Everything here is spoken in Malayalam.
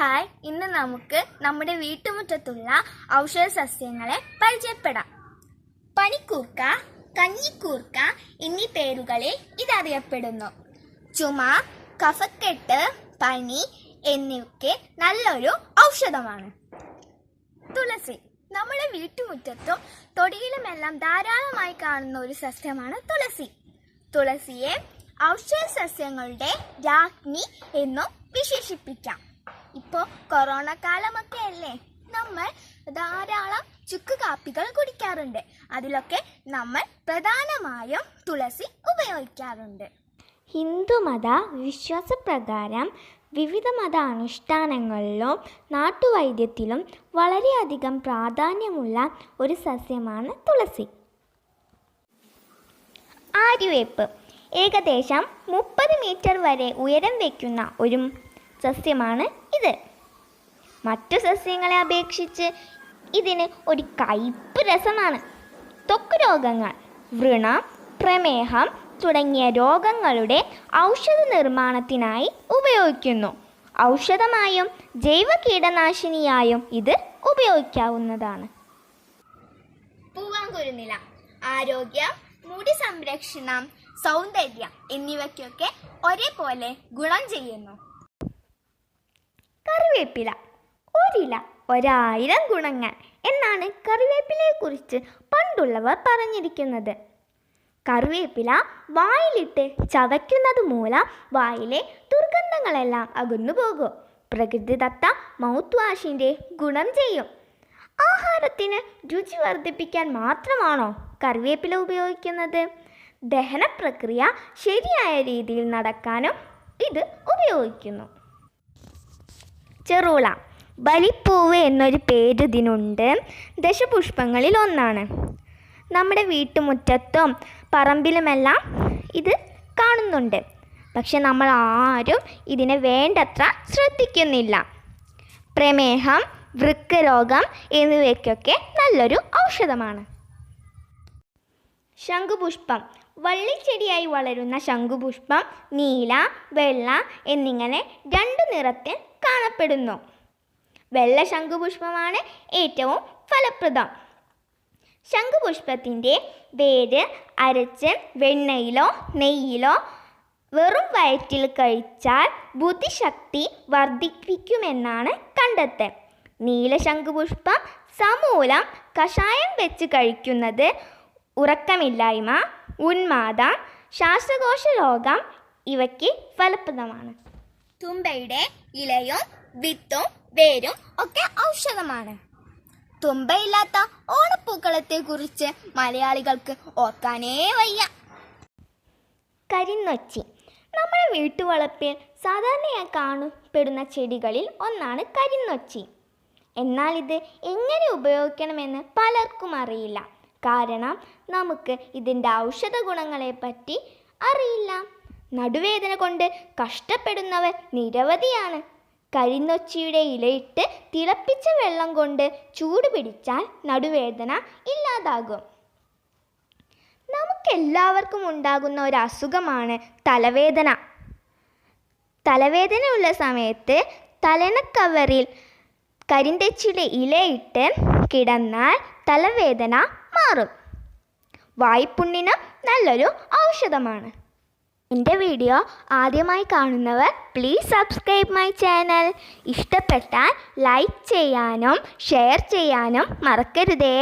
ഹായ്, ഇന്ന് നമുക്ക് നമ്മുടെ വീട്ടുമുറ്റത്തുള്ള ഔഷധ സസ്യങ്ങളെ പരിചയപ്പെടാം. പനിക്കൂർക്ക, കഞ്ഞിക്കൂർക്ക എന്നീ പേരുകളിൽ ഇതറിയപ്പെടുന്നു. ചുമ, കഫക്കെട്ട്, പനി എന്നിവയ്ക്ക് നല്ലൊരു ഔഷധമാണ്. തുളസി നമ്മുടെ വീട്ടുമുറ്റത്തും തൊടിയിലുമെല്ലാം ധാരാളമായി കാണുന്ന ഒരു സസ്യമാണ് തുളസി. തുളസിയെ ഔഷധ സസ്യങ്ങളുടെ രാജ്ഞി എന്നും വിശേഷിപ്പിക്കാം. ഇപ്പോൾ കൊറോണ കാലമൊക്കെ അല്ലേ, നമ്മൾ ധാരാളം ചുക്ക് കാപ്പികൾ കുടിക്കാറുണ്ട്. അതിലൊക്കെ നമ്മൾ പ്രധാനമായും തുളസി ഉപയോഗിക്കാറുണ്ട്. ഹിന്ദുമത വിശ്വാസപ്രകാരം വിവിധ മത അനുഷ്ഠാനങ്ങളിലും നാട്ടുവൈദ്യത്തിലും വളരെയധികം പ്രാധാന്യമുള്ള ഒരു സസ്യമാണ് തുളസി. ആര്യവേപ്പ് ഏകദേശം 30 മീറ്റർ വരെ ഉയരം വയ്ക്കുന്ന ഒരു സസ്യമാണ് ഇത്. മറ്റു സസ്യങ്ങളെ അപേക്ഷിച്ച് ഇതിന് ഒരു കയ്പ്പ് രസമാണ്. ത്വക്ക് രോഗങ്ങൾ, വ്രണം, പ്രമേഹം തുടങ്ങിയ രോഗങ്ങളുടെ ഔഷധ നിർമ്മാണത്തിനായി ഉപയോഗിക്കുന്നു. ഔഷധമായും ജൈവ കീടനാശിനിയായും ഇത് ഉപയോഗിക്കാവുന്നതാണ്. പൂവാങ്കുരുന്നില ആരോഗ്യം, മുടി സംരക്ഷണം, സൗന്ദര്യം എന്നിവയ്ക്കൊക്കെ ഒരേപോലെ ഗുണം ചെയ്യുന്നു. കറിവേപ്പില ഒരില 1000 ഗുണങ്ങൾ എന്നാണ് കറിവേപ്പിലയെക്കുറിച്ച് പണ്ടുള്ളവർ പറഞ്ഞിരിക്കുന്നത്. കറിവേപ്പില വായിലിട്ട് ചവയ്ക്കുന്നത് മൂലം വായിലെ ദുർഗന്ധങ്ങളെല്ലാം അകന്നു പോകും. പ്രകൃതിദത്ത മൗത്ത് വാഷിൻ്റെ ഗുണം ചെയ്യും. ആഹാരത്തിന് രുചി വർദ്ധിപ്പിക്കാൻ മാത്രമാണോ കറിവേപ്പില ഉപയോഗിക്കുന്നത്? ദഹന പ്രക്രിയ ശരിയായ രീതിയിൽ നടക്കാനും ഇത് ഉപയോഗിക്കുന്നു. ചെറുള, ബലിപ്പൂവ് എന്നൊരു പേര് ഇതിനുണ്ട്. ദശപുഷ്പങ്ങളിൽ ഒന്നാണ്. നമ്മുടെ വീട്ടുമുറ്റത്തും പറമ്പിലുമെല്ലാം ഇത് കാണുന്നുണ്ട്. പക്ഷെ നമ്മൾ ആരും ഇതിനെ വേണ്ടത്ര ശ്രദ്ധിക്കുന്നില്ല. പ്രമേഹം, വൃക്കരോഗം എന്നിവയ്ക്കൊക്കെ നല്ലൊരു ഔഷധമാണ്. ശംഖുപുഷ്പം വള്ളിച്ചെടിയായി വളരുന്ന ശംഖുപുഷ്പം നീല, വെള്ള എന്നിങ്ങനെ 2 നിറത്തിൽ കാണപ്പെടുന്നു. വെള്ള ശംഖുപുഷ്പമാണ് ഏറ്റവും ഫലപ്രദം. ശംഖുപുഷ്പത്തിൻ്റെ വേര് അരച്ച് വെണ്ണയിലോ നെയ്യിലോ വെറും വയറ്റിൽ കഴിച്ചാൽ ബുദ്ധിശക്തി വർദ്ധിപ്പിക്കുമെന്നാണ് കണ്ടെത്തൽ. നീല ശംഖുപുഷ്പം സമൂലം കഷായം വെച്ച് കഴിക്കുന്നത് ഉറക്കമില്ലായ്മ, ഉന്മാദം, ശ്വാസകോശ രോഗം ഇവയ്ക്ക് ഫലപ്രദമാണ്. തുമ്പയുടെ ഇലയും വിത്തും വേരും ഒക്കെ ഔഷധമാണ്. തുമ്പയില്ലാത്ത ഓണപ്പൂക്കളത്തെ കുറിച്ച് മലയാളികൾക്ക് ഓർക്കാനേ വയ്യ. കരിന്നൊച്ചി നമ്മുടെ വീട്ടുവളപ്പിൽ സാധാരണയായി കാണപ്പെടുന്ന ചെടികളിൽ ഒന്നാണ് കരിന്നൊച്ചി. എന്നാൽ ഇത് എങ്ങനെ ഉപയോഗിക്കണമെന്ന് പലർക്കും അറിയില്ല. കാരണം നമുക്ക് ഇതിൻ്റെ ഔഷധ ഗുണങ്ങളെപ്പറ്റി അറിയില്ല. നടുവേദന കൊണ്ട് കഷ്ടപ്പെടുന്നവർ നിരവധിയാണ്. കരിന്നൊച്ചിയുടെ ഇലയിട്ട് തിളപ്പിച്ച വെള്ളം കൊണ്ട് ചൂട് പിടിച്ചാൽ നടുവേദന ഇല്ലാതാകും. നമുക്കെല്ലാവർക്കും ഉണ്ടാകുന്ന ഒരു അസുഖമാണ് തലവേദന. തലവേദനയുള്ള സമയത്ത് തലനക്കവറിൽ കരിന്തച്ചിയുടെ ഇലയിട്ട് കിടന്നാൽ തലവേദന മാറും. വായ്പുണ്ണിന് നല്ലൊരു ഔഷധമാണ്. എൻ്റെ വീഡിയോ ആദ്യമായി കാണുന്നവർ പ്ലീസ് സബ്സ്ക്രൈബ് മൈ ചാനൽ. ഇഷ്ടപ്പെട്ടാൽ ലൈക്ക് ചെയ്യാനും ഷെയർ ചെയ്യാനും മറക്കരുതേ.